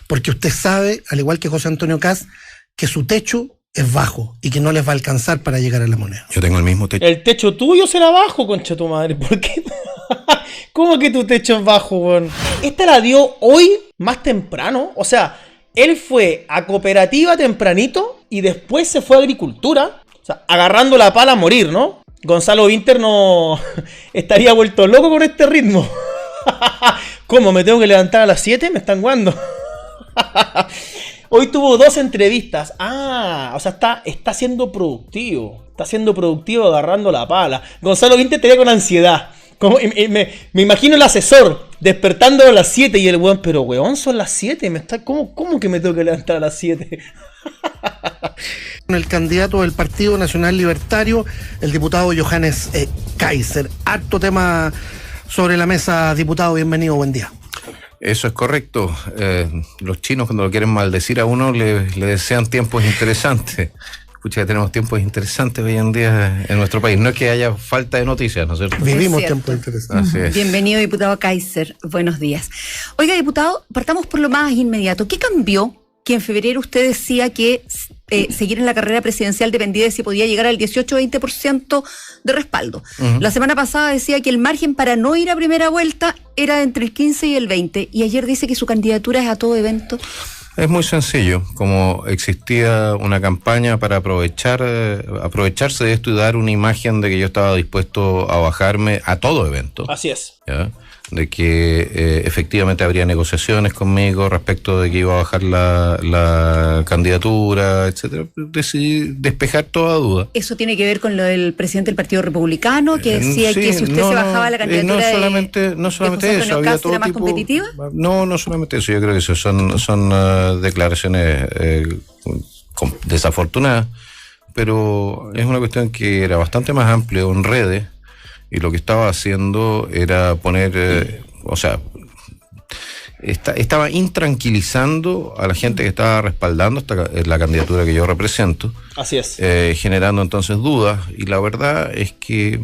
porque usted sabe, al igual que José Antonio Kast, que su techo es bajo y que no les va a alcanzar para llegar a la moneda. Yo tengo el mismo techo. El techo tuyo será bajo, concha tu madre. ¿Por qué? ¿Cómo que tu techo es bajo, weón? Esta la dio hoy más temprano. O sea, él fue a cooperativa tempranito y después se fue a agricultura. O sea, agarrando la pala a morir, ¿no? Gonzalo Winter no estaría vuelto loco con este ritmo. ¿Cómo? ¿Me tengo que levantar a las 7? ¿Me están guando? Hoy tuvo 2 entrevistas. O sea, está siendo productivo. Está siendo productivo agarrando la pala. Gonzalo Winter te ve con ansiedad. Me imagino el asesor despertando a las 7 y el weón, pero weón, son las 7. ¿Cómo que me tengo que levantar a las 7? El candidato del Partido Nacional Libertario, el diputado Johannes Kaiser. Harto tema sobre la mesa, diputado. Bienvenido, buen día. Eso es correcto. Los chinos, cuando lo quieren maldecir a uno, le desean tiempos interesantes. Escucha, que tenemos tiempos interesantes hoy en día en nuestro país. No es que haya falta de noticias, ¿no es cierto? Vivimos tiempos interesantes. Así es. Bienvenido, diputado Kaiser. Buenos días. Oiga, diputado, partamos por lo más inmediato. ¿Qué cambió? Que en febrero usted decía que seguir en la carrera presidencial dependía de si podía llegar al 18-20% de respaldo. La semana pasada decía que el margen para no ir a primera vuelta era entre el 15 y el 20, y ayer dice que su candidatura es a todo evento. Es muy sencillo. Como existía una campaña para aprovecharse de esto y dar una imagen de que yo estaba dispuesto a bajarme a todo evento. Así es. ¿Ya? De que efectivamente habría negociaciones conmigo respecto de que iba a bajar la candidatura, etcétera. Decidí despejar toda duda. ¿Eso tiene que ver con lo del presidente del Partido Republicano, que decía que si usted se bajaba la candidatura no solamente eso, había todo más tipo competitiva? No solamente eso. Yo creo que eso son declaraciones desafortunadas, pero es una cuestión que era bastante más amplia en redes. Y lo que estaba haciendo era poner, estaba intranquilizando a la gente que estaba respaldando la candidatura que yo represento. Así es. Generando entonces dudas. Y la verdad es que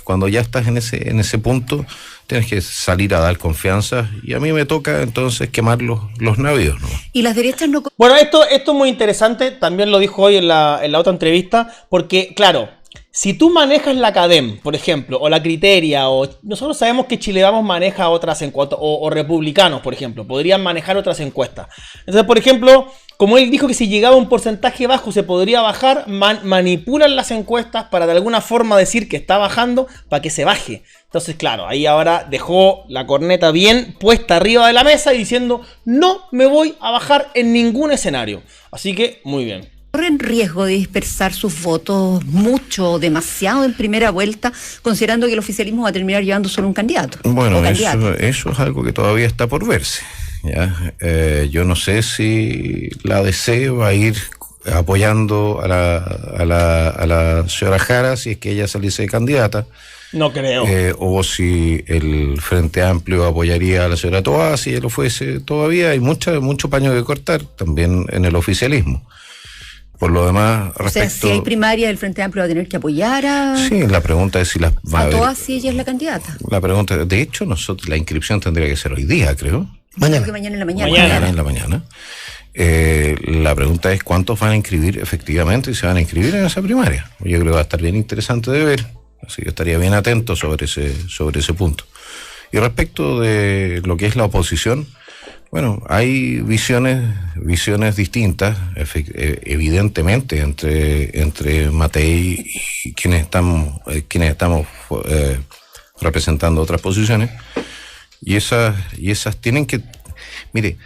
cuando ya estás en ese punto, tienes que salir a dar confianza. Y a mí me toca entonces quemar los navíos, ¿no? Y las derechas no... Bueno, esto es muy interesante. También lo dijo hoy en la otra entrevista. Porque, claro, si tú manejas la CADEM, por ejemplo, o la Criteria, o nosotros sabemos que Chile Vamos maneja otras encuestas, o republicanos, por ejemplo, podrían manejar otras encuestas. Entonces, por ejemplo, como él dijo que si llegaba a un porcentaje bajo se podría bajar, manipulan las encuestas para de alguna forma decir que está bajando para que se baje. Entonces, claro, ahí ahora dejó la corneta bien puesta arriba de la mesa y diciendo, no me voy a bajar en ningún escenario. Así que, muy bien. ¿Corren riesgo de dispersar sus votos mucho, demasiado en primera vuelta, considerando que el oficialismo va a terminar llevando solo un candidato? Bueno, eso es algo que todavía está por verse, ¿ya? Yo no sé si la ADC va a ir apoyando a la señora Jara si es que ella saliese candidata. No creo. O si el Frente Amplio apoyaría a la señora Toá, si ella lo fuese. Todavía hay mucho paño que cortar también en el oficialismo. Por lo demás, respecto... O sea, si hay primaria, el Frente Amplio va a tener que apoyar a... Sí, la pregunta es si las va a haber... Todas si ella es la candidata. La pregunta, de hecho, la inscripción tendría que ser hoy día, creo. Mañana. Mañana en la mañana. Mañana en la mañana. La pregunta es cuántos van a inscribir efectivamente y se van a inscribir en esa primaria. Yo creo que va a estar bien interesante de ver. Así que estaría bien atento sobre ese punto. Y respecto de lo que es la oposición... Bueno, hay visiones distintas, evidentemente, entre Matei y quienes estamos representando otras posiciones, y esas tienen que... Mire,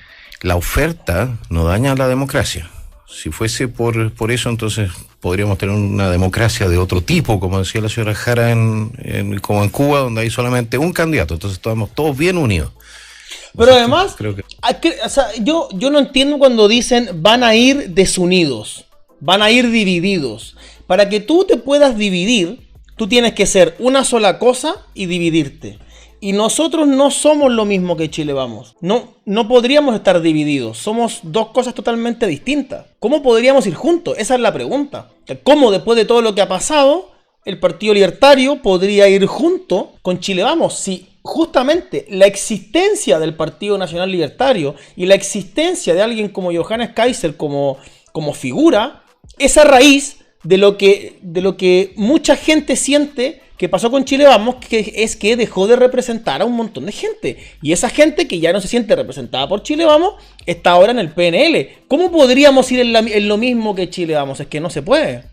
la oferta no daña a la democracia. Si fuese por eso, entonces podríamos tener una democracia de otro tipo, como decía la señora Jara, como en Cuba, donde hay solamente un candidato, entonces estamos todos bien unidos. Pero además, yo no entiendo cuando dicen van a ir desunidos, van a ir divididos. Para que tú te puedas dividir, tú tienes que ser una sola cosa y dividirte. Y nosotros no somos lo mismo que Chile Vamos. No podríamos estar divididos. Somos dos cosas totalmente distintas. ¿Cómo podríamos ir juntos? Esa es la pregunta. ¿Cómo después de todo lo que ha pasado, el Partido Libertario podría ir junto con Chile Vamos? Si justamente la existencia del Partido Nacional Libertario y la existencia de alguien como Johannes Kaiser como figura es a raíz de lo que mucha gente siente que pasó con Chile Vamos, que es que dejó de representar a un montón de gente. Y esa gente que ya no se siente representada por Chile Vamos está ahora en el PNL. ¿Cómo podríamos ir en lo mismo que Chile Vamos? Es que no se puede.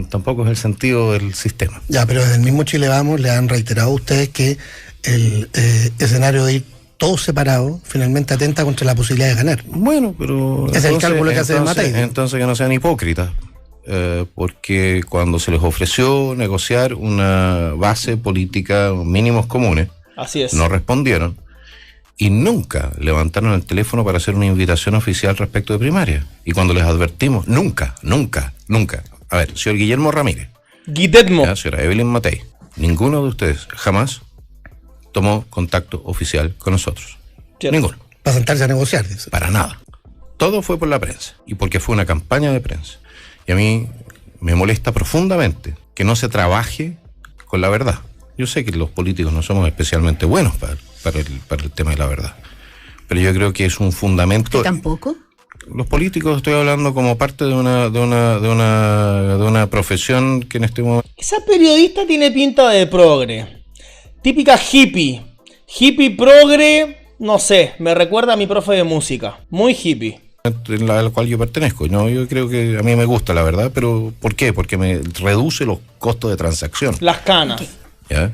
Tampoco es el sentido del sistema. Ya, pero desde el mismo Chile Vamos le han reiterado a ustedes que el escenario de ir todos separados finalmente atenta contra la posibilidad de ganar. Bueno, pero... Es el cálculo que hace Matei. Entonces que no sean hipócritas. Porque cuando se les ofreció negociar una base política, mínimos comunes, así es, no respondieron y nunca levantaron el teléfono para hacer una invitación oficial respecto de primaria. Y cuando les advertimos, nunca. A ver, señor Guillermo Ramírez, señora Evelyn Matei, ninguno de ustedes jamás tomó contacto oficial con nosotros. ¿Cierto? Ninguno. Para sentarse a negociar. Dice. Para nada. Todo fue por la prensa y porque fue una campaña de prensa. Y a mí me molesta profundamente que no se trabaje con la verdad. Yo sé que los políticos no somos especialmente buenos para el tema de la verdad, pero yo creo que es un fundamento. ¿Usted tampoco? Los políticos, estoy hablando como parte de una profesión que en este momento... Esa periodista tiene pinta de progre. Típica hippie. Hippie progre, no sé, me recuerda a mi profe de música. Muy hippie. Al cual yo pertenezco. No, yo creo que a mí me gusta la verdad, pero ¿por qué? Porque me reduce los costos de transacción. Las canas. ¿Ya?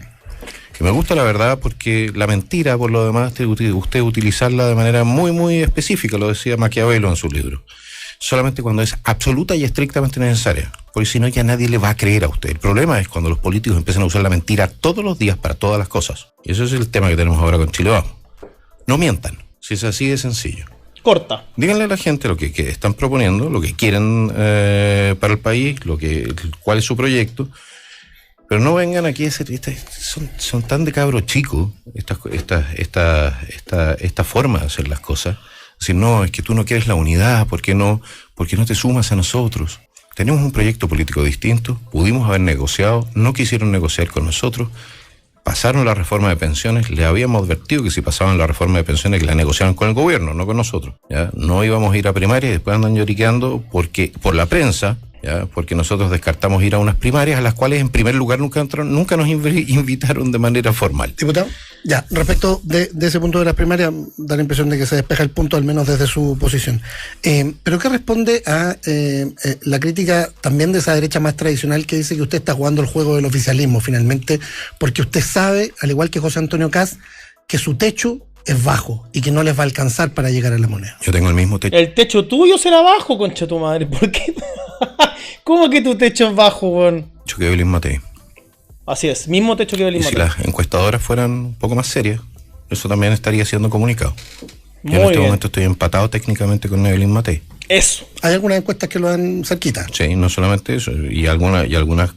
Que me gusta la verdad porque la mentira, por lo demás, usted utilizarla de manera muy, muy específica, lo decía Maquiavelo en su libro. Solamente cuando es absoluta y estrictamente necesaria, porque si no ya nadie le va a creer a usted. El problema es cuando los políticos empiezan a usar la mentira todos los días para todas las cosas. Y eso es el tema que tenemos ahora con Chile Vamos. No mientan, si es así de sencillo. Corta. Díganle a la gente lo que están proponiendo, lo que quieren para el país, cuál es su proyecto, pero no vengan aquí a ser, son tan de cabros chicos esta forma de hacer las cosas. Decir, no, es que tú no quieres la unidad, ¿por qué no te sumas a nosotros? Tenemos un proyecto político distinto, pudimos haber negociado, no quisieron negociar con nosotros. Pasaron la reforma de pensiones, le habíamos advertido que si pasaban la reforma de pensiones que la negociaban con el gobierno, no con nosotros. ¿Ya? No íbamos a ir a primaria y después andan lloriqueando por la prensa, ¿ya? Porque nosotros descartamos ir a unas primarias a las cuales en primer lugar nunca nos invitaron de manera formal. Diputado, ya, respecto de ese punto de las primarias, da la impresión de que se despeja el punto, al menos desde su posición. Pero ¿qué responde a la crítica también de esa derecha más tradicional que dice que usted está jugando el juego del oficialismo finalmente, porque usted sabe, al igual que José Antonio Kast, que su techo es bajo y que no les va a alcanzar para llegar a la moneda? Yo tengo el mismo techo. El techo tuyo será bajo, concha tu madre. ¿Por qué? ¿Cómo que tu techo es bajo, weón? Techo que Evelyn Matei. Así es, mismo techo que Evelyn Matei. Si las encuestadoras fueran un poco más serias, eso también estaría siendo comunicado. Yo en este momento estoy empatado técnicamente con Evelyn Matei. Eso. ¿Hay algunas encuestas que lo dan cerquita? Sí, no solamente eso, y algunas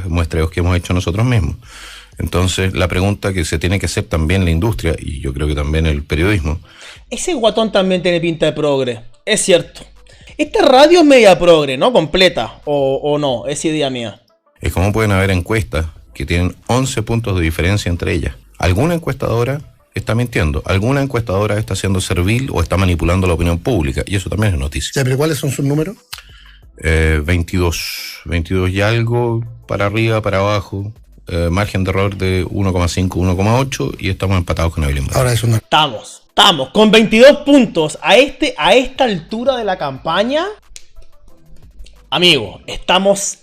muestreos que hemos hecho nosotros mismos. Entonces, la pregunta que se tiene que hacer también la industria, y yo creo que también el periodismo... Ese guatón también tiene pinta de progre, es cierto. Esta radio es media progre, ¿no? Completa, o no, es idea mía. Es como pueden haber encuestas que tienen 11 puntos de diferencia entre ellas. Alguna encuestadora está mintiendo, alguna encuestadora está siendo servil o está manipulando la opinión pública, y eso también es noticia. Ya, pero ¿cuáles son sus números? 22 y algo, para arriba, para abajo, margen de error de 1,5, 1,8, y estamos empatados con Evelyn Matei. Ahora eso no. Estamos con 22 puntos a esta altura de la campaña. Amigo, estamos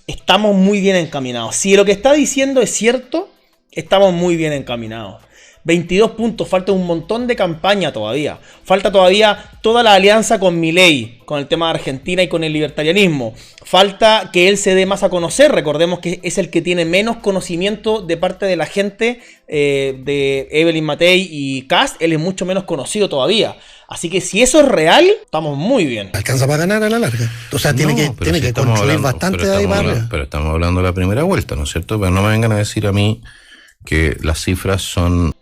muy bien encaminados. Si lo que está diciendo es cierto, estamos muy bien encaminados. 22 puntos, falta un montón de campaña todavía. Falta todavía toda la alianza con Milei, con el tema de Argentina y con el libertarianismo. Falta que él se dé más a conocer. Recordemos que es el que tiene menos conocimiento de parte de la gente de Evelyn Matei y Kast. Él es mucho menos conocido todavía. Así que si eso es real, estamos muy bien. Alcanza para ganar a la larga. O sea, tiene que construir bastante de ahí para arriba. Pero estamos hablando de la primera vuelta, ¿no es cierto? Pero no me vengan a decir a mí que las cifras son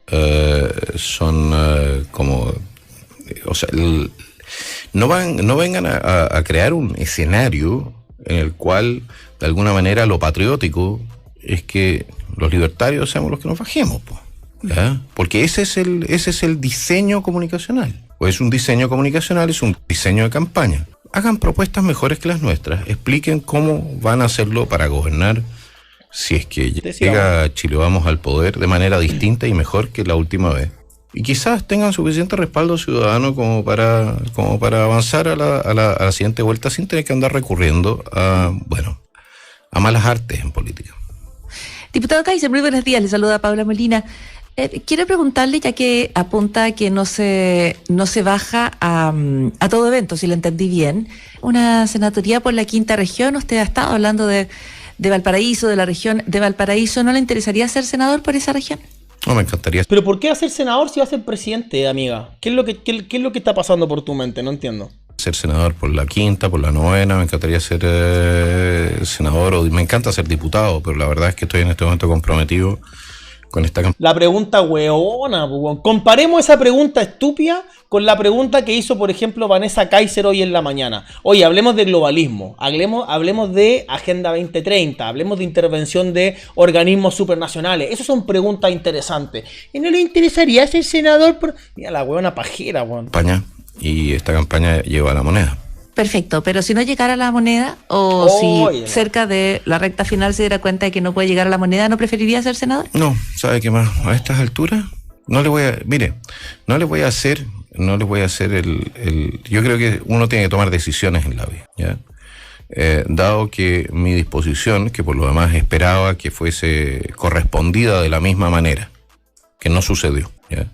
como... O sea, no vengan a crear un escenario en el cual, de alguna manera, lo patriótico es que los libertarios seamos los que nos bajemos, pues. ¿ya? Porque ese es el diseño comunicacional. O es un diseño comunicacional, es un diseño de campaña. Hagan propuestas mejores que las nuestras, expliquen cómo van a hacerlo para gobernar si es que llega Chile Vamos al poder de manera distinta y mejor que la última vez. Y quizás tengan suficiente respaldo ciudadano como para avanzar a la siguiente vuelta sin tener que andar recurriendo a malas artes en política. Diputado Kaiser, muy buenos días, le saluda Paula Molina. Quiero preguntarle, ya que apunta que no se baja a todo evento, si lo entendí bien, una senatoría por la quinta región. Usted ha estado hablando de Valparaíso, de la región de Valparaíso. ¿No le interesaría ser senador por esa región? No, me encantaría. Pero ¿por qué va a ser senador si va a ser presidente, amiga? ¿Qué es lo que está pasando por tu mente? No entiendo. Ser senador por la quinta, por la novena, me encantaría ser senador, o me encanta ser diputado, pero la verdad es que estoy en este momento comprometido con esta campaña. La pregunta hueona, pues. Comparemos esa pregunta estúpida con la pregunta que hizo, por ejemplo, Vanessa Kaiser hoy en la mañana. Oye, hablemos de globalismo, hablemos de Agenda 2030, hablemos de intervención de organismos supranacionales. Esas son preguntas interesantes. ¿Y no le interesaría ser senador por...? Mira la hueona pajera, weón. Y esta campaña lleva a la moneda. Perfecto, pero si no llegara a la moneda, si cerca de la recta final se diera cuenta de que no puede llegar a la moneda, ¿no preferiría ser senador? No, ¿sabe qué más? A estas alturas no le voy a hacer yo creo que uno tiene que tomar decisiones en la vida, ¿ya? Dado que mi disposición, que por lo demás esperaba que fuese correspondida de la misma manera, que no sucedió, ¿ya?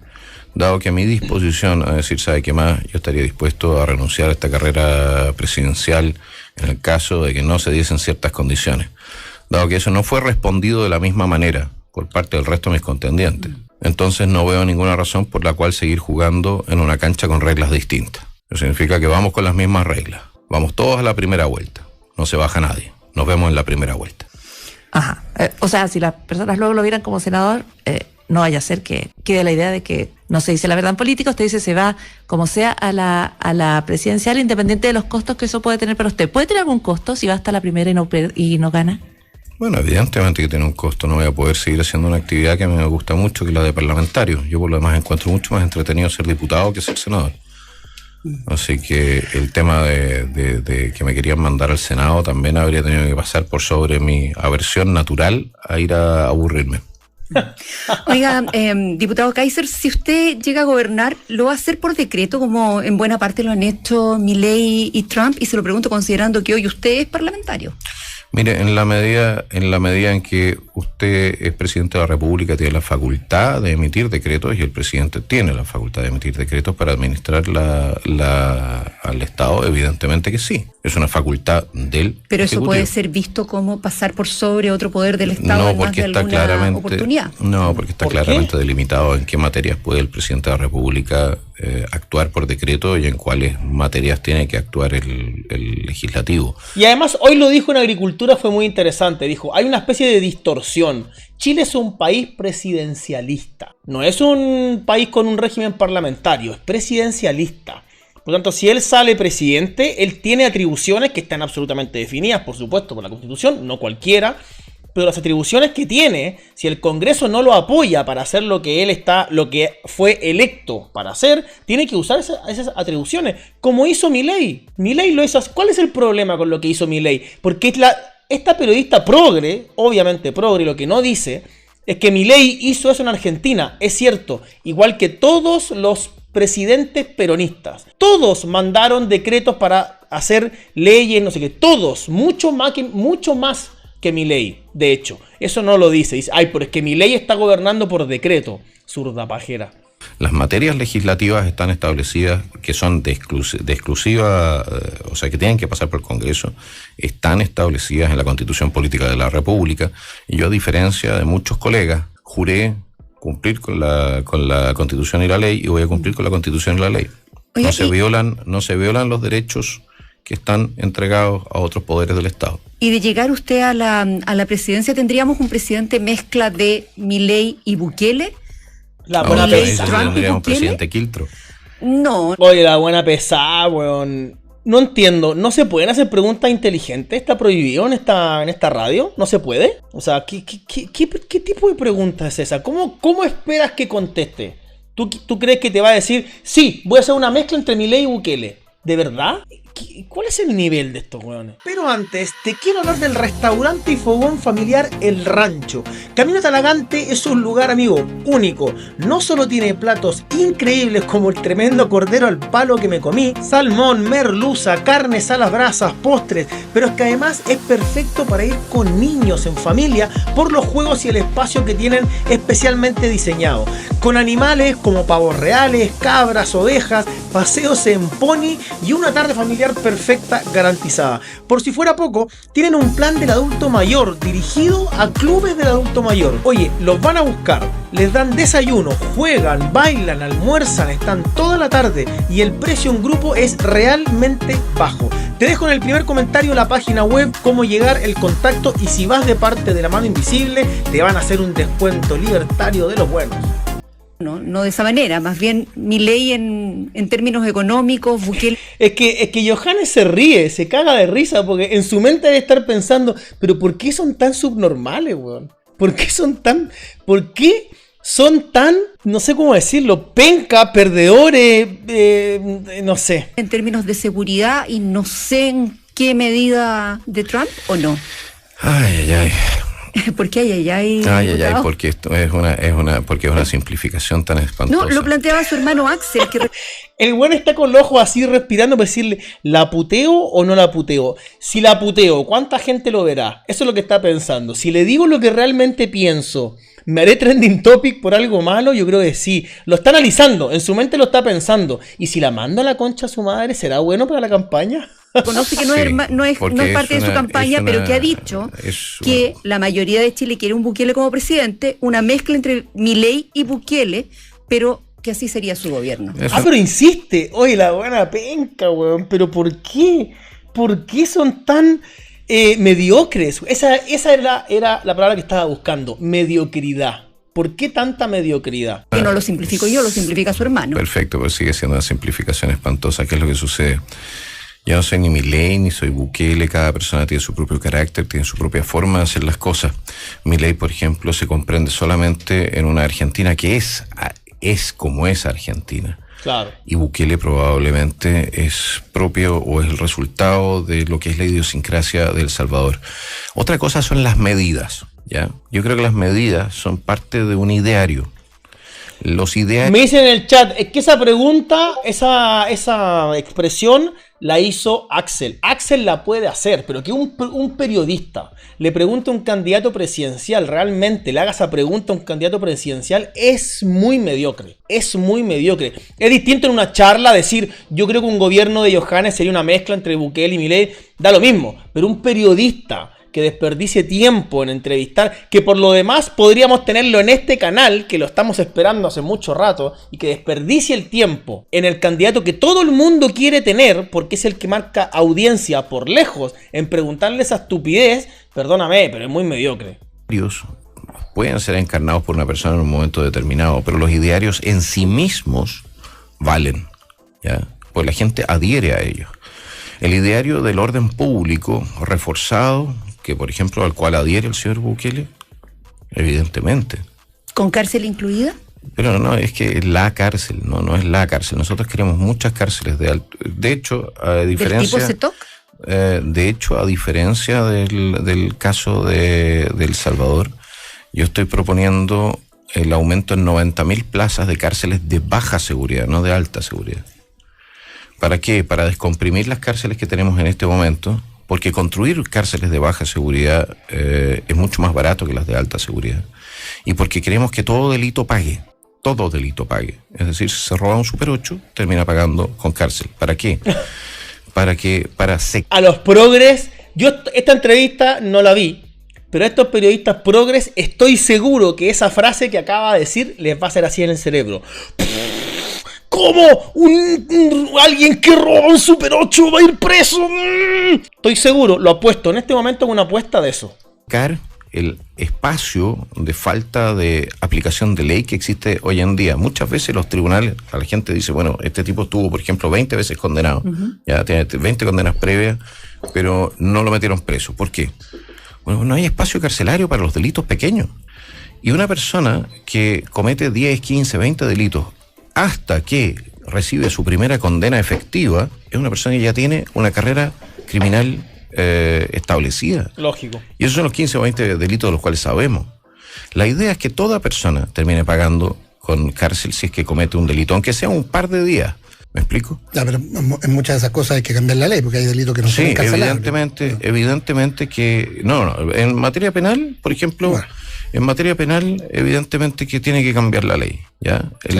Dado que a mi disposición a decir, ¿sabe qué más? Yo estaría dispuesto a renunciar a esta carrera presidencial en el caso de que no se diesen ciertas condiciones. Dado que eso no fue respondido de la misma manera por parte del resto de mis contendientes, entonces no veo ninguna razón por la cual seguir jugando en una cancha con reglas distintas. Eso significa que vamos con las mismas reglas. Vamos todos a la primera vuelta. No se baja nadie. Nos vemos en la primera vuelta. Ajá. O sea, si las personas luego lo vieran como senador... no vaya a ser que quede la idea de que no se dice la verdad en política. Usted dice se va como sea a la presidencial, independiente de los costos que eso puede tener para usted. ¿Puede tener algún costo si va hasta la primera y no gana? Bueno, evidentemente que tiene un costo. No voy a poder seguir haciendo una actividad que a mí me gusta mucho, que es la de parlamentario. Yo por lo demás encuentro mucho más entretenido ser diputado que ser senador. Así que el tema de que me querían mandar al Senado también habría tenido que pasar por sobre mi aversión natural a ir a aburrirme. Oiga, diputado Kaiser, si usted llega a gobernar, ¿lo va a hacer por decreto, como en buena parte lo han hecho Milei y Trump? Y se lo pregunto considerando que hoy usted es parlamentario. Mire, en la medida en que usted es presidente de la República, tiene la facultad de emitir decretos, y el presidente tiene la facultad de emitir decretos para administrar al Estado, evidentemente que sí. Es una facultad del Pero eso Ejecutivo. puede ser visto como pasar por sobre otro poder del Estado, No, en más porque de está alguna claramente oportunidad. No, porque está claramente delimitado en qué materias puede el presidente de la República actuar por decreto y en cuáles materias tiene que actuar el legislativo. Y además hoy lo dijo en Agricultura, fue muy interesante. Dijo, hay una especie de distorsión. Chile es un país presidencialista. No es un país con un régimen parlamentario, es presidencialista. Por lo tanto, si él sale presidente, él tiene atribuciones que están absolutamente definidas, por supuesto, por la Constitución, no cualquiera. Pero las atribuciones que tiene, si el Congreso no lo apoya para hacer lo que fue electo para hacer, tiene que usar esas atribuciones, como hizo Milei. Milei lo hizo. ¿Cuál es el problema con lo que hizo Milei? Porque esta periodista progre, obviamente progre, lo que no dice es que Milei hizo eso en Argentina. Es cierto, igual que todos los presidentes peronistas. Todos mandaron decretos para hacer leyes, no sé qué. Todos, mucho más que Milei, de hecho. Eso no lo dice. Dice, pero es que Milei está gobernando por decreto. Zurda pajera. Las materias legislativas están establecidas, que son de exclusiva, o sea, que tienen que pasar por el Congreso, están establecidas en la Constitución Política de la República. Y yo, a diferencia de muchos colegas, juré cumplir con la Constitución y la ley, y voy a cumplir con la Constitución y la ley. Oye, no se violan los derechos que están entregados a otros poderes del Estado. Y de llegar usted a la presidencia, ¿tendríamos un presidente mezcla de Milei y Bukele? La buena pesada. Tendríamos un presidente quiltro. No. Oye, la buena pesada, weón. No entiendo, ¿no se pueden hacer preguntas inteligentes? ¿Está prohibido en esta radio? ¿No se puede? O sea, ¿qué tipo de pregunta es esa? ¿Cómo esperas que conteste? ¿Tú crees que te va a decir, sí, voy a hacer una mezcla entre Milei y Bukele? ¿De verdad? ¿Cuál es el nivel de estos hueones? Pero antes, te quiero hablar del restaurante y fogón familiar El Rancho. Camino Talagante es un lugar, amigo, único. No solo tiene platos increíbles como el tremendo cordero al palo que me comí, salmón, merluza, carnes a las brasas, postres, pero es que además es perfecto para ir con niños en familia por los juegos y el espacio que tienen especialmente diseñado. Con animales como pavos reales, cabras, ovejas, paseos en pony y una tarde familiar perfecta garantizada. Por si fuera poco, tienen un plan del adulto mayor dirigido a clubes del adulto mayor. Oye, los van a buscar, les dan desayuno, juegan, bailan, almuerzan, están toda la tarde y el precio en grupo es realmente bajo. Te dejo en el primer comentario la página web, cómo llegar, el contacto, y si vas de parte de la mano invisible, te van a hacer un descuento libertario de los buenos. No de esa manera, más bien Milei en términos económicos, Bukele... Es que Johannes se ríe, se caga de risa, porque en su mente debe estar pensando, pero ¿por qué son tan subnormales, weón? ¿Por qué son tan, no sé cómo decirlo, penca, perdedores, no sé? En términos de seguridad, y no sé en qué medida de Trump o no. Ay. ¿Por qué ay, porque esto es una simplificación tan espantosa. No, lo planteaba su hermano Axel. El bueno está con los ojos así respirando para decirle, ¿la puteo o no la puteo? Si la puteo, ¿cuánta gente lo verá? Eso es lo que está pensando. Si le digo lo que realmente pienso, ¿me haré trending topic por algo malo? Yo creo que sí. Lo está analizando, en su mente lo está pensando. ¿Y si la manda a la concha a su madre, será bueno para la campaña? Conoce que no es parte de su campaña, pero que ha dicho que la mayoría de Chile quiere un Bukele como presidente, una mezcla entre Milei y Bukele, pero que así sería su gobierno. Pero insiste, oye, la buena penca, weón, pero ¿por qué? ¿Por qué son tan mediocres? Esa era la palabra que estaba buscando, mediocridad. ¿Por qué tanta mediocridad? Que no lo simplifico yo, lo simplifica su hermano. Perfecto, pues sigue siendo una simplificación espantosa. ¿Qué es lo que sucede? Yo no soy ni Milei ni soy Bukele, cada persona tiene su propio carácter, tiene su propia forma de hacer las cosas. Milei, por ejemplo, se comprende solamente en una Argentina que es como es Argentina. Claro. Y Bukele probablemente es propio o es el resultado de lo que es la idiosincrasia de El Salvador. Otra cosa son las medidas, ¿ya? Yo creo que las medidas son parte de un ideario. Los idearios... Me dicen en el chat, es que esa pregunta, esa expresión la hizo Axel. Axel la puede hacer, pero que un periodista le pregunte a un candidato presidencial, realmente le haga esa pregunta a un candidato presidencial, es muy mediocre. Es muy mediocre. Es distinto en una charla decir, yo creo que un gobierno de Johannes sería una mezcla entre Bukele y Milei, da lo mismo. Pero un periodista que desperdicie tiempo en entrevistar, que por lo demás podríamos tenerlo en este canal, que lo estamos esperando hace mucho rato, y que desperdicie el tiempo en el candidato que todo el mundo quiere tener, porque es el que marca audiencia por lejos, en preguntarle esa estupidez, perdóname, pero es muy mediocre. Pueden ser encarnados por una persona en un momento determinado, pero los idearios en sí mismos valen, ¿ya? Pues la gente adhiere a ellos. El ideario del orden público reforzado, que por ejemplo al cual adhiere el señor Bukele, evidentemente. ¿Con cárcel incluida? Pero no, es que la cárcel, no es la cárcel. Nosotros queremos muchas cárceles de alto. De hecho, a diferencia... ¿Del tipo CETOC? De hecho, a diferencia del caso de El Salvador, yo estoy proponiendo el aumento en 90.000 plazas de cárceles de baja seguridad, no de alta seguridad. ¿Para qué? Para descomprimir las cárceles que tenemos en este momento, porque construir cárceles de baja seguridad es mucho más barato que las de alta seguridad. Y porque queremos que todo delito pague. Es decir, si se roba un Super 8, termina pagando con cárcel. ¿Para qué? A los progres, yo esta entrevista no la vi, pero a estos periodistas progres estoy seguro que esa frase que acaba de decir les va a hacer así en el cerebro. ¿Cómo alguien que roba un Super 8 va a ir preso? Estoy seguro, lo apuesto. En este momento es una apuesta de eso. el espacio de falta de aplicación de ley que existe hoy en día. Muchas veces los tribunales, a la gente dice, bueno, este tipo estuvo, por ejemplo, 20 veces condenado, ya tiene 20 condenas previas, pero no lo metieron preso. ¿Por qué? Bueno, no hay espacio carcelario para los delitos pequeños. Y una persona que comete 10, 15, 20 delitos hasta que recibe su primera condena efectiva, es una persona que ya tiene una carrera criminal establecida. Lógico. Y esos son los 15 o 20 delitos de los cuales sabemos. La idea es que toda persona termine pagando con cárcel si es que comete un delito, aunque sea un par de días. ¿Me explico? Ya, pero en muchas de esas cosas hay que cambiar la ley, porque hay delitos que no son encarcelables. Evidentemente que... No, en materia penal, por ejemplo... Bueno. En materia penal, evidentemente que tiene que cambiar la ley, ¿ya? Sí.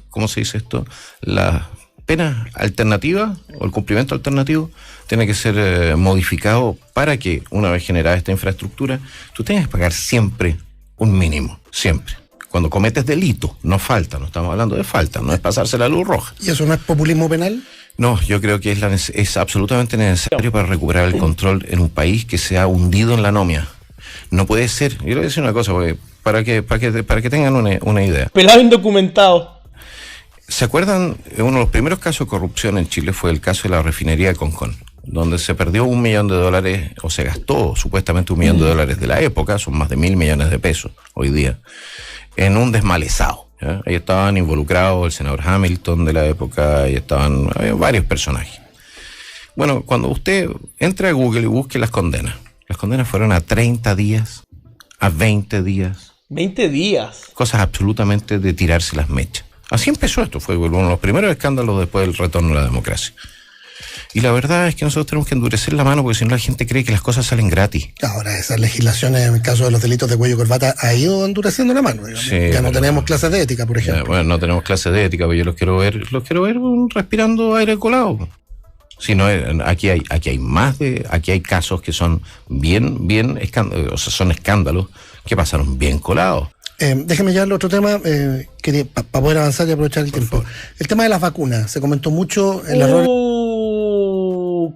¿Cómo se dice esto? Las penas alternativas o el cumplimiento alternativo tiene que ser modificado para que, una vez generada esta infraestructura, tú tengas que pagar siempre un mínimo, siempre. Cuando cometes delito, no falta, no estamos hablando de falta, no es pasarse la luz roja. ¿Y eso no es populismo penal? No, yo creo que es absolutamente necesario para recuperar el control en un país que se ha hundido en la anomia. No puede ser. Yo le voy a decir una cosa, porque para que tengan una idea. Pelado indocumentado. ¿Se acuerdan? Uno de los primeros casos de corrupción en Chile fue el caso de la refinería de Concón, donde se perdió $1 millón, o se gastó supuestamente $1 millón de la época, son más de 1.000 millones de pesos hoy día, en un desmalezado. ¿Ya? Ahí estaban involucrados el senador Hamilton de la época, había varios personajes. Bueno, cuando usted entre a Google y busque las condenas fueron a 30 días, a 20 días. 20 días. Cosas absolutamente de tirarse las mechas. Así empezó esto, fue uno de los primeros escándalos después del retorno a la democracia. Y la verdad es que nosotros tenemos que endurecer la mano, porque si no la gente cree que las cosas salen gratis. Ahora, esas legislaciones en el caso de los delitos de cuello y corbata ha ido endureciendo la mano. Sí, ya no tenemos clases de ética, por ejemplo. Bueno, no tenemos clases de ética, pero yo los quiero ver respirando aire colado. Si no, aquí hay casos que son bien escándalos, o sea, son escándalos que pasaron bien colados. Déjeme ya el otro tema, para poder avanzar y aprovechar el tiempo. El tema de las vacunas, se comentó mucho el error.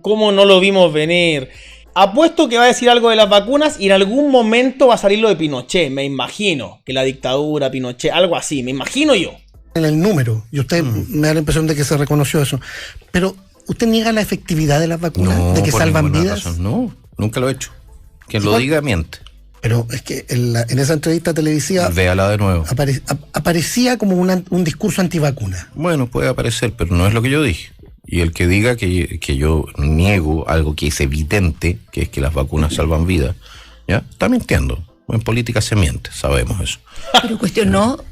¿Cómo no lo vimos venir? Apuesto que va a decir algo de las vacunas y en algún momento va a salir lo de Pinochet, me imagino. Que la dictadura, Pinochet, algo así, me imagino yo. En el número, y usted me da la impresión de que se reconoció eso. Pero, ¿usted niega la efectividad de las vacunas? No, ¿De que salvan vidas? Razón. No, nunca lo he hecho. Quien lo diga miente. Pero es que en esa entrevista televisiva... Véala de nuevo. Aparecía como un discurso antivacuna. Bueno, puede aparecer, pero no es lo que yo dije. Y el que diga que yo niego algo que es evidente, que es que las vacunas salvan vidas, ¿ya? Está mintiendo. En política se miente, sabemos eso. Pero cuestionó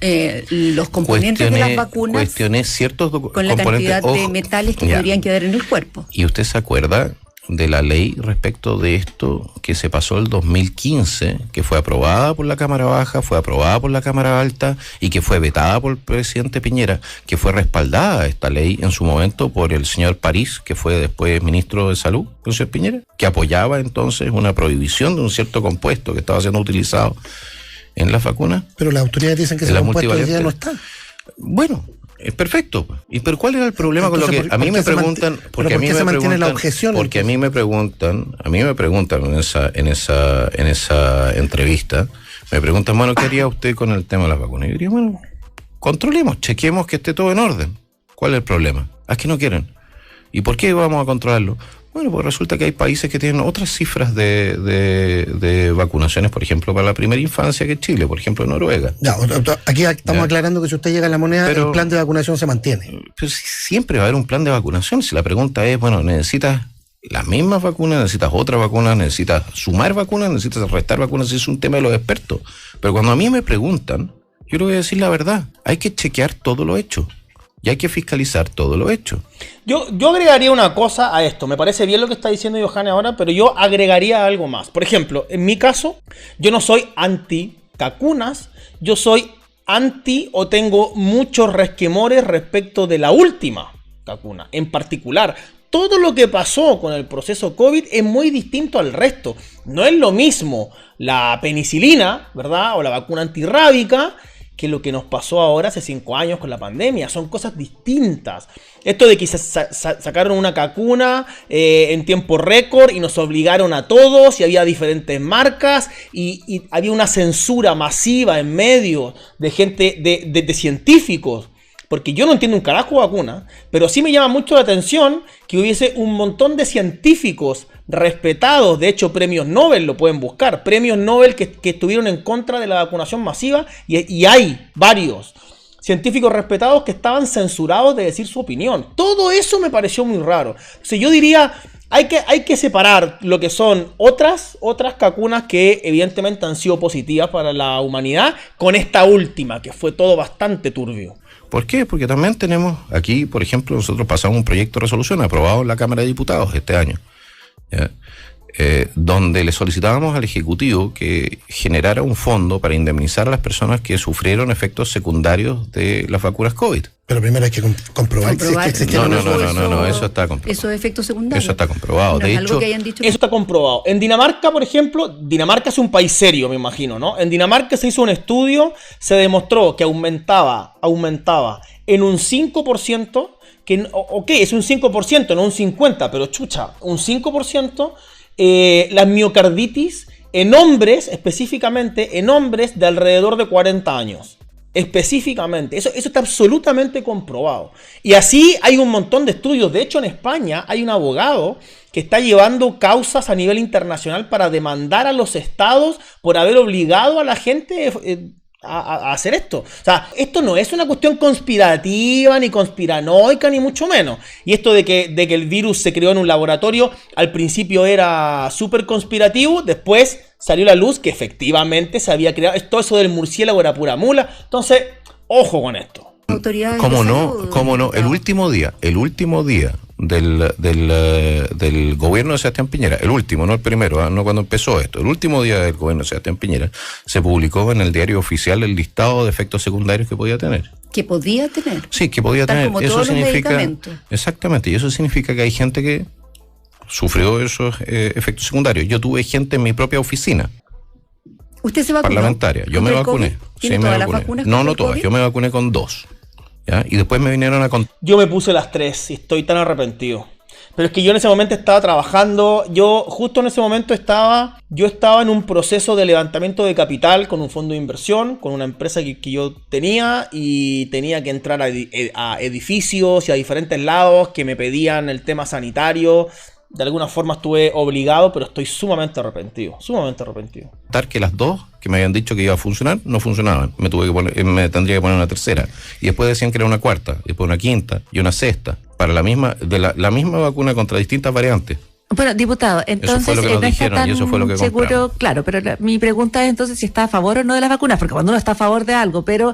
los componentes de las vacunas. Cuestioné ciertos con la cantidad de metales que podrían quedar en el cuerpo. ¿Y usted se acuerda de la ley respecto de esto que se pasó el 2015, que fue aprobada por la Cámara Baja, fue aprobada por la Cámara Alta y que fue vetada por el presidente Piñera, que fue respaldada esta ley en su momento por el señor París, que fue después ministro de Salud, el señor Piñera, que apoyaba entonces una prohibición de un cierto compuesto que estaba siendo utilizado en las vacunas? Pero las autoridades dicen que ese compuesto hoy día no está. Bueno, es perfecto. ¿Pero cuál era el problema? Entonces, con lo que a mí me preguntan? Porque a mí me preguntan la objeción. Porque a mí me preguntan en esa entrevista, me preguntan, bueno, ¿qué haría usted con el tema de las vacunas? Y yo diría, bueno, controlemos, chequemos que esté todo en orden. ¿Cuál es el problema? ¿A qué no quieren? ¿Y por qué vamos a controlarlo? Bueno, pues resulta que hay países que tienen otras cifras de vacunaciones, por ejemplo, para la primera infancia que Chile, por ejemplo, Noruega. Ya, aquí estamos aclarando que si usted llega a la moneda, el plan de vacunación se mantiene. Pues siempre va a haber un plan de vacunación. Si la pregunta es, bueno, ¿necesitas las mismas vacunas? ¿Necesitas otras vacunas? ¿Necesitas sumar vacunas? ¿Necesitas restar vacunas? Es un tema de los expertos. Pero cuando a mí me preguntan, yo le voy a decir la verdad. Hay que chequear todo lo hecho. Y hay que fiscalizar todo lo hecho. Yo agregaría una cosa a esto. Me parece bien lo que está diciendo Johanna ahora, pero yo agregaría algo más. Por ejemplo, en mi caso, yo no soy anti-vacunas. Yo soy anti o tengo muchos resquemores respecto de la última vacuna. En particular, todo lo que pasó con el proceso COVID es muy distinto al resto. No es lo mismo la penicilina, ¿verdad? O la vacuna antirrábica, que lo que nos pasó ahora hace 5 años con la pandemia. Son cosas distintas. Esto de que sacaron una vacuna en tiempo récord y nos obligaron a todos y había diferentes marcas y había una censura masiva en medios de gente, de científicos. Porque yo no entiendo un carajo de vacuna, pero sí me llama mucho la atención que hubiese un montón de científicos respetados, de hecho premios Nobel, lo pueden buscar, premios Nobel que estuvieron en contra de la vacunación masiva y hay varios científicos respetados que estaban censurados de decir su opinión. Todo eso me pareció muy raro. Entonces yo diría, hay que separar lo que son otras vacunas que evidentemente han sido positivas para la humanidad con esta última, que fue todo bastante turbio. ¿Por qué? Porque también tenemos aquí, por ejemplo, nosotros pasamos un proyecto de resolución aprobado en la Cámara de Diputados este año, ¿ya? Donde le solicitábamos al Ejecutivo que generara un fondo para indemnizar a las personas que sufrieron efectos secundarios de las vacunas COVID. Pero primero hay que comprobar si es que existieron. No, eso está comprobado. Esos efectos secundarios. Eso está comprobado. No de es hecho, algo que hayan dicho. Eso está comprobado. En Dinamarca, por ejemplo, Dinamarca es un país serio, me imagino, ¿no? En Dinamarca se hizo un estudio, se demostró que aumentaba en un 5%, que, ok, es un 5%, no un 50%, pero chucha, un 5%, la miocarditis en hombres, específicamente en hombres de alrededor de 40 años. Específicamente, eso está absolutamente comprobado. Y así hay un montón de estudios. De hecho, en España hay un abogado que está llevando causas a nivel internacional para demandar a los estados por haber obligado a la gente a hacer esto. O sea, esto no es una cuestión conspirativa, ni conspiranoica, ni mucho menos. Y esto de que el virus se creó en un laboratorio, al principio era súper conspirativo, después salió a la luz que efectivamente se había creado. Todo eso del murciélago era pura mula. Entonces, ojo con esto. ¿Cómo no? El último día del gobierno de Sebastián Piñera, el último, no el primero, no cuando empezó esto, el último día del gobierno de Sebastián Piñera, se publicó en el diario oficial el listado de efectos secundarios que podía tener. Que podía tener. Sí, que podía tener. Como eso todos significa, los medicamentos. exactamente, y eso significa que hay gente que sufrió esos efectos secundarios. Yo tuve gente en mi propia oficina. ¿Usted se vacunó? Parlamentaria. Yo me vacuné. ¿Tiene sí, todas me las vacuné. vacunas? No todas. Yo me vacuné con 2. ¿Ya? Y después me vinieron a contar. Yo me puse las 3 y estoy tan arrepentido. Pero es que yo en ese momento estaba trabajando, justo en ese momento estaba en un proceso de levantamiento de capital con un fondo de inversión, con una empresa que yo tenía, y tenía que entrar a edificios y a diferentes lados que me pedían el tema sanitario. De alguna forma estuve obligado, pero estoy sumamente arrepentido. Que las 2 que me habían dicho que iba a funcionar, no funcionaban. Me tendría que poner una tercera. Y después decían que era una cuarta, después una quinta y una sexta, para la misma vacuna contra distintas variantes. Bueno, diputado, entonces eso fue lo que nos dijeron y eso fue lo que seguro, compramos. claro, pero mi pregunta es entonces si está a favor o no de las vacunas, porque cuando uno está a favor de algo, pero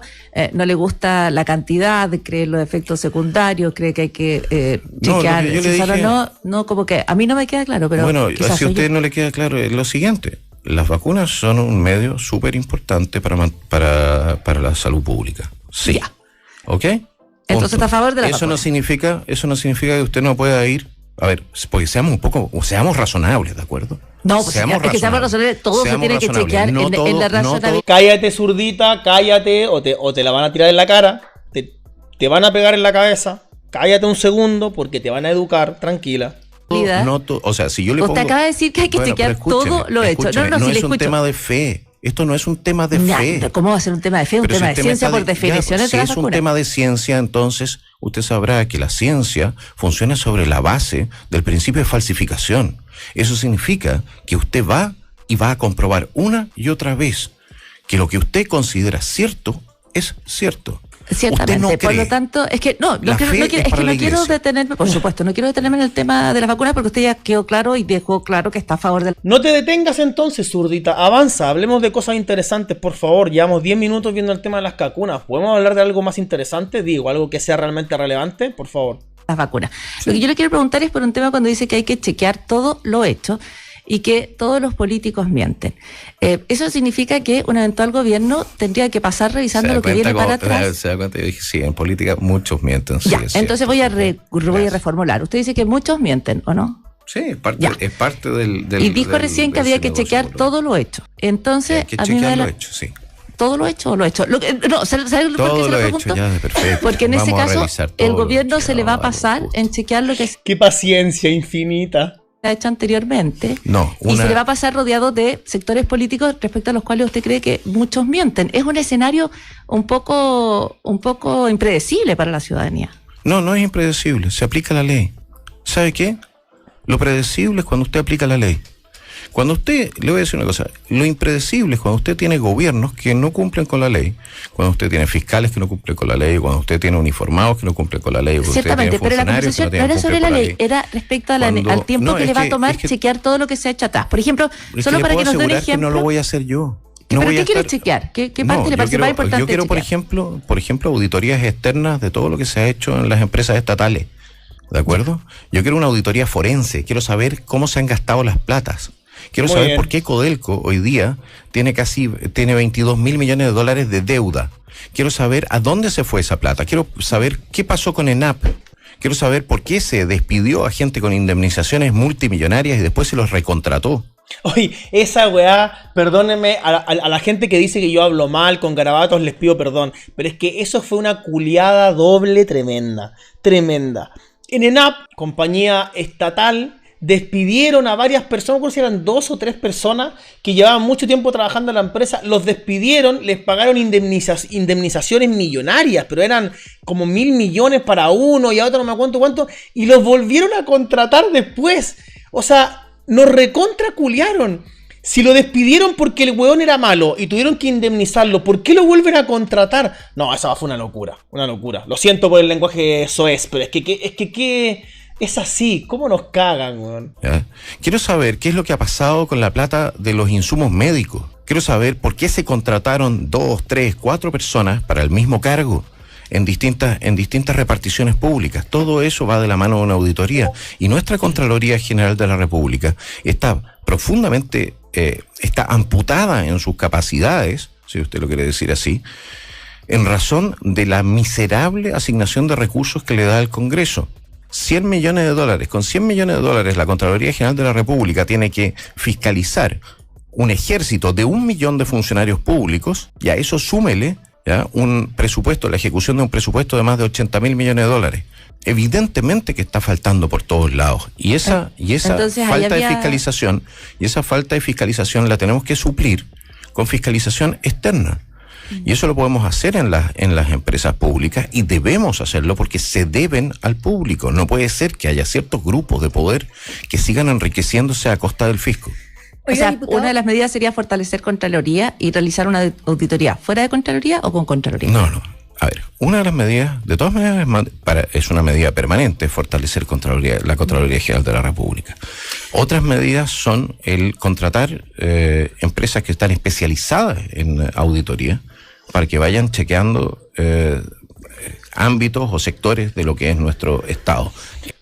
no le gusta la cantidad, cree los efectos secundarios, cree que hay que chequear si solo no, como que a mí no me queda claro, pero bueno, si a usted no le queda claro, es lo siguiente: las vacunas son un medio súper importante para la salud pública. Sí. Ya. ¿Ok? Entonces está a favor de la vacuna. Eso no significa que usted no pueda ir. A ver, porque seamos razonables, ¿de acuerdo? No, pues es que seamos razonables, todo se tiene que chequear en la razonabilidad. Cállate, zurdita, cállate, o te la van a tirar en la cara, te van a pegar en la cabeza, cállate un segundo porque te van a educar, tranquila. O sea, si yo le pongo... Usted acaba de decir que hay que chequear todo lo hecho. No es un tema de fe. Esto no es un tema de fe. ¿Cómo va a ser un tema de fe? Un tema de ciencia por definición. Si es un tema de ciencia, entonces usted sabrá que la ciencia funciona sobre la base del principio de falsificación. Eso significa que usted va a comprobar una y otra vez que lo que usted considera cierto es cierto. Ciertamente, no por lo tanto, es que no quiero detenerme, por supuesto, no quiero detenerme en el tema de las vacunas porque usted ya quedó claro y dejó claro que está a favor del... No te detengas entonces, zurdita, avanza, hablemos de cosas interesantes, por favor. Llevamos 10 minutos viendo el tema de las vacunas. ¿Podemos hablar de algo más interesante? Digo, algo que sea realmente relevante, por favor. Las vacunas. Sí. Lo que yo le quiero preguntar es por un tema cuando dice que hay que chequear todo lo hecho y que todos los políticos mienten. Eso significa que un eventual gobierno tendría que pasar revisando lo que viene para atrás. Se da cuenta, yo dije, sí, en política muchos mienten. Sí, ya, entonces voy a reformular. Usted dice que muchos mienten, ¿o no? Sí, es parte del... Y dijo recién que había que chequear todo lo hecho. Entonces, hay que chequear lo hecho, sí. ¿Todo lo hecho o lo hecho? ¿Sabes por qué Todo se lo lo he pregunto? hecho, ya, perfecto. Porque en ese Vamos a caso, revisar todo el lo gobierno hecho, se le va a no, pasar no, en chequear lo que se Qué paciencia infinita. ha hecho anteriormente. No, Y se le va a pasar rodeado de sectores políticos respecto a los cuales usted cree que muchos mienten. Es un escenario un poco impredecible para la ciudadanía. No es impredecible, se aplica la ley. ¿Sabe qué? Lo predecible es cuando usted aplica la ley. Cuando usted, le voy a decir una cosa, lo impredecible es cuando usted tiene gobiernos que no cumplen con la ley, cuando usted tiene fiscales que no cumplen con la ley, cuando usted tiene uniformados que no cumplen con la ley, cuando Ciertamente, usted tiene pero la funcionarios que conversación no era sobre la cumplen ley, con era respecto a Cuando- al tiempo no, que es le va a que- tomar es que- chequear todo lo que se ha hecho atrás. Por ejemplo, Es solo le para puedo que nos dé un asegurar ejemplo. que no lo voy a hacer yo. ¿Pero voy qué a quiere estar- chequear? ¿Qué No, parte le parece más importante Yo quiero, por ejemplo, auditorías externas de todo lo que se ha hecho en las empresas estatales. ¿De acuerdo? Yo quiero una auditoría forense, quiero saber cómo se han gastado las platas. Quiero Muy saber bien. por qué Codelco hoy día tiene 22 mil millones de dólares de deuda. Quiero saber a dónde se fue esa plata. Quiero saber qué pasó con ENAP. Quiero saber por qué se despidió a gente con indemnizaciones multimillonarias y después se los recontrató. Oye, esa weá, perdónenme, a la gente que dice que yo hablo mal, con garabatos, les pido perdón. Pero es que eso fue una culiada doble tremenda. En ENAP, compañía estatal, despidieron a varias personas, no sé si eran 2 o 3 personas que llevaban mucho tiempo trabajando en la empresa, los despidieron, les pagaron indemnizaciones millonarias, pero eran como 1.000 millones para uno y a otro no me acuerdo cuánto, y los volvieron a contratar después. O sea, nos recontraculiaron. Si lo despidieron porque el weón era malo y tuvieron que indemnizarlo, ¿por qué lo vuelven a contratar? No, esa fue una locura, una locura. Lo siento por el lenguaje soez, pero es que es así. ¿Cómo nos cagan, weón? ¿Ya? Quiero saber qué es lo que ha pasado con la plata de los insumos médicos. Quiero saber por qué se contrataron 2, 3, 4 personas para el mismo cargo en distintas reparticiones públicas. Todo eso va de la mano de una auditoría. Y nuestra Contraloría General de la República está profundamente, está amputada en sus capacidades, si usted lo quiere decir así, en razón de la miserable asignación de recursos que le da el Congreso. 100 millones de dólares. Con 100 millones de dólares la Contraloría General de la República tiene que fiscalizar un ejército de 1 millón de funcionarios públicos, y a eso súmele, ¿ya?, un presupuesto, la ejecución de un presupuesto de más de 80 mil millones de dólares. Evidentemente que está faltando por todos lados. Y esa Entonces, ahí falta había- de fiscalización la tenemos que suplir con fiscalización externa. Y eso lo podemos hacer en las empresas públicas, y debemos hacerlo porque se deben al público. No puede ser que haya ciertos grupos de poder que sigan enriqueciéndose a costa del fisco. O Oiga, sea, diputado. una de las medidas sería fortalecer Contraloría y realizar una auditoría fuera de Contraloría o con Contraloría. No. A ver, una de las medidas, de todas maneras, es una medida permanente, fortalecer la Contraloría General de la República. Otras medidas son el contratar empresas que están especializadas en auditoría para que vayan chequeando ámbitos o sectores de lo que es nuestro Estado.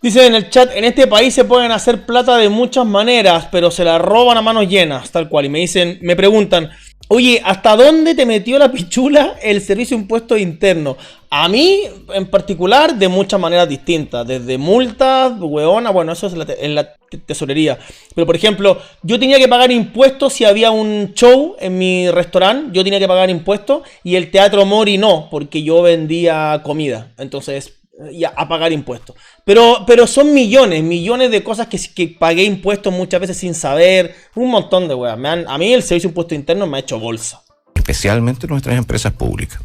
Dice en el chat, en este país se pueden hacer plata de muchas maneras, pero se la roban a manos llenas, tal cual. Y me preguntan, oye, ¿hasta dónde te metió la pichula el Servicio de Impuestos Internos? A mí, en particular, de muchas maneras distintas. Desde multas, hueona, bueno, eso es en la tesorería. Pero, por ejemplo, yo tenía que pagar impuestos si había un show en mi restaurante. Yo tenía que pagar impuestos y el Teatro Mori no, porque yo vendía comida. Entonces, ya, a pagar impuestos. Pero son millones de cosas que pagué impuestos muchas veces sin saber. Un montón de weas. A mí el Servicio de Impuestos Internos me ha hecho bolsa. Especialmente nuestras empresas públicas.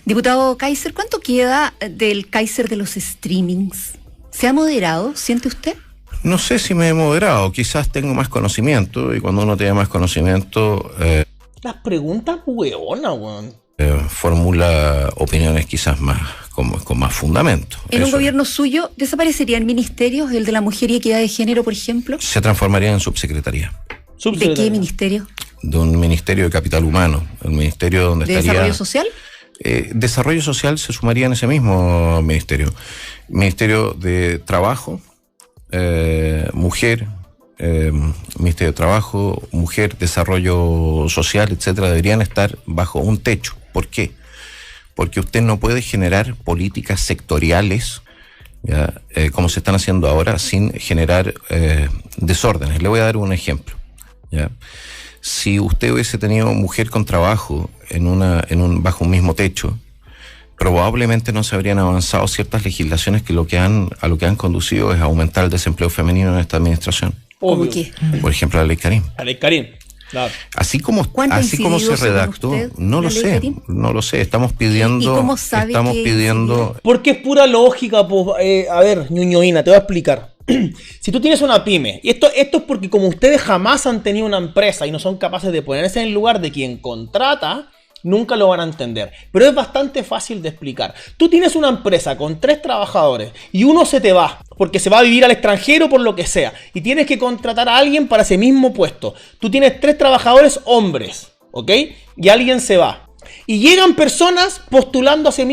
Diputado Kaiser, ¿cuánto queda del Kaiser de los streamings? ¿Se ha moderado, siente usted? No sé si me he moderado, quizás tengo más conocimiento, y cuando uno tiene más conocimiento Las preguntas hueonas, weón. formula opiniones quizás más con más fundamento. ¿En un Eso gobierno suyo desaparecerían ministerios, el de la mujer y equidad de género, por ejemplo? se transformaría en subsecretaría ¿De qué ministerio? de un ministerio de capital humano, el ministerio donde ¿De estaría desarrollo social? Desarrollo social se sumaría en ese mismo ministerio de trabajo, mujer, Ministerio de Trabajo, Mujer, Desarrollo Social, etcétera, deberían estar bajo un techo. ¿Por qué? Porque usted no puede generar políticas sectoriales, ¿ya? Como se están haciendo ahora, sin generar desórdenes. Le voy a dar un ejemplo, ¿ya? Si usted hubiese tenido mujer con trabajo bajo un mismo techo, probablemente no se habrían avanzado ciertas legislaciones que a lo que han conducido es a aumentar el desempleo femenino en esta administración. ¿Cómo qué? Por ejemplo, la ley Karim. La ley Karim, claro. Así como se redactó, no lo sé. Estamos pidiendo. ¿Y cómo sabe Porque es pura lógica, pues, a ver, ñuñoína, te voy a explicar. Si tú tienes una pyme, y esto es porque como ustedes jamás han tenido una empresa y no son capaces de ponerse en el lugar de quien contrata, nunca lo van a entender. Pero es bastante fácil de explicar. Tú tienes una empresa con 3 trabajadores y uno se te va porque se va a vivir al extranjero por lo que sea y tienes que contratar a alguien para ese mismo puesto. Tú tienes 3 trabajadores hombres, ¿ok? Y alguien se va. Y llegan personas postulando a ese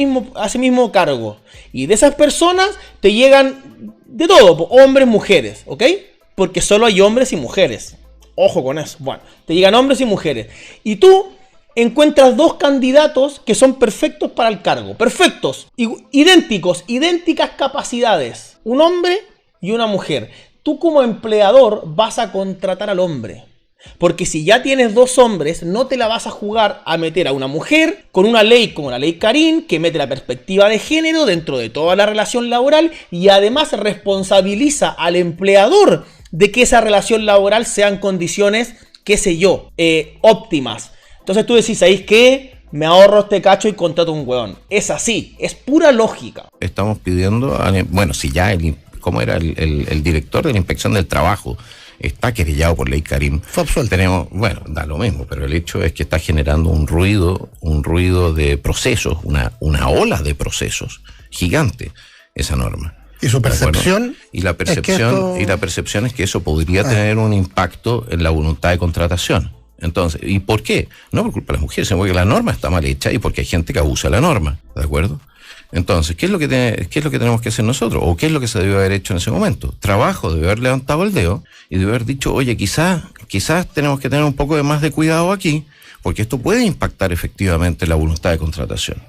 mismo cargo. Y de esas personas te llegan de todo, hombres, mujeres, ¿ok? Porque solo hay hombres y mujeres. Ojo con eso. Bueno, te llegan hombres y mujeres. Y tú encuentras 2 candidatos que son perfectos para el cargo. Perfectos. Idénticos. Idénticas capacidades. Un hombre y una mujer. Tú como empleador vas a contratar al hombre. Porque si ya tienes 2 hombres, no te la vas a jugar a meter a una mujer con una ley como la ley Karim, que mete la perspectiva de género dentro de toda la relación laboral y además responsabiliza al empleador de que esa relación laboral sean condiciones, qué sé yo, óptimas. Entonces tú decís, ¿sabéis qué? Me ahorro este cacho y contrato un hueón. Es así, es pura lógica. Estamos pidiendo, si ya ¿cómo era el director de la Inspección del Trabajo está querellado por ley Karim? Fue absuelto. Da lo mismo, pero el hecho es que está generando un ruido de procesos, una ola de procesos gigante, esa norma. Y su percepción. Y la percepción es que eso podría tener un impacto en la voluntad de contratación. Entonces, ¿y por qué? No por culpa de las mujeres, sino porque la norma está mal hecha y porque hay gente que abusa de la norma, ¿de acuerdo? Entonces, ¿qué es lo que tenemos que hacer nosotros? ¿O qué es lo que se debió haber hecho en ese momento? Trabajo debe haber levantado el dedo y debe haber dicho, oye, quizás tenemos que tener un poco más de cuidado aquí, porque esto puede impactar efectivamente la voluntad de contratación.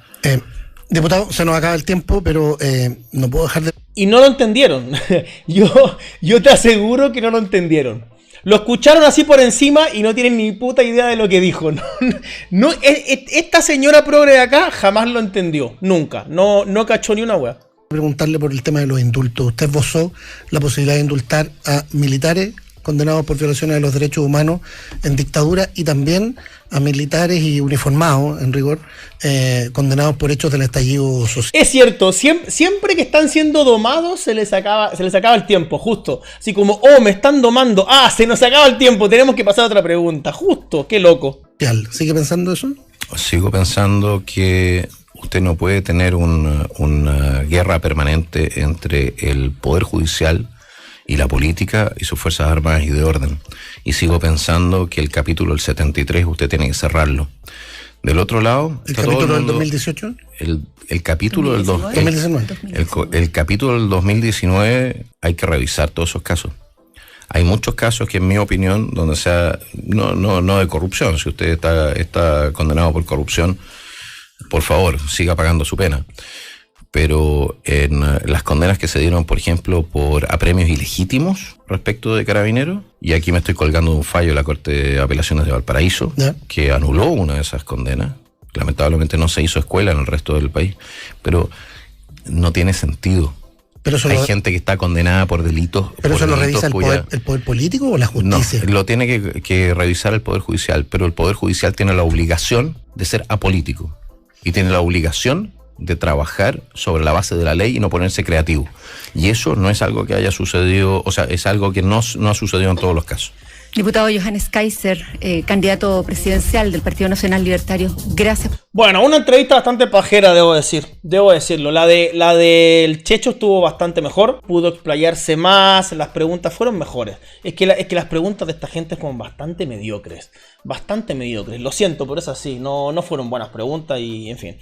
Diputado, se nos acaba el tiempo, pero no puedo dejar de... Y no lo entendieron. Yo te aseguro que no lo entendieron. Lo escucharon así por encima y no tienen ni puta idea de lo que dijo. Esta señora progre de acá jamás lo entendió. Nunca. No cachó ni una wea. Preguntarle por el tema de los indultos. Usted esbozó la posibilidad de indultar a militares condenados por violaciones de los derechos humanos en dictadura y también a militares y uniformados, en rigor, condenados por hechos del estallido social. Es cierto, siempre que están siendo domados se les acaba el tiempo, justo. Así como, me están domando, se nos acaba el tiempo, tenemos que pasar a otra pregunta, justo, qué loco. ¿Sigue pensando eso? Sigo pensando que usted no puede tener una guerra permanente entre el Poder Judicial y la política y sus fuerzas armadas y de orden. Y sigo pensando que el capítulo del 73 usted tiene que cerrarlo. Del otro lado... ¿El capítulo del 2018? El capítulo 2019. El capítulo del 2019 hay que revisar todos esos casos. Hay muchos casos que, en mi opinión, donde sea... No de corrupción. Si usted está condenado por corrupción, por favor, siga pagando su pena. Pero en las condenas que se dieron, por ejemplo, por apremios ilegítimos respecto de Carabineros, y aquí me estoy colgando de un fallo de la Corte de Apelaciones de Valparaíso, que anuló una de esas condenas. Lamentablemente no se hizo escuela en el resto del país, pero no tiene sentido. Pero hay gente que está condenada por delitos. ¿Pero eso lo revisa el poder político o la justicia? No, lo tiene que revisar el Poder Judicial, pero el Poder Judicial tiene la obligación de ser apolítico y tiene la obligación de trabajar sobre la base de la ley y no ponerse creativo. Y eso no es algo que haya sucedido, es algo que no ha sucedido en todos los casos. Diputado Johannes Kaiser, candidato presidencial del Partido Nacional Libertario, gracias. Bueno, una entrevista bastante pajera, debo decirlo. La del Checho estuvo bastante mejor, pudo explayarse más, las preguntas fueron mejores. Es que las preguntas de esta gente fueron bastante mediocres. Lo siento, pero es así, no fueron buenas preguntas y en fin.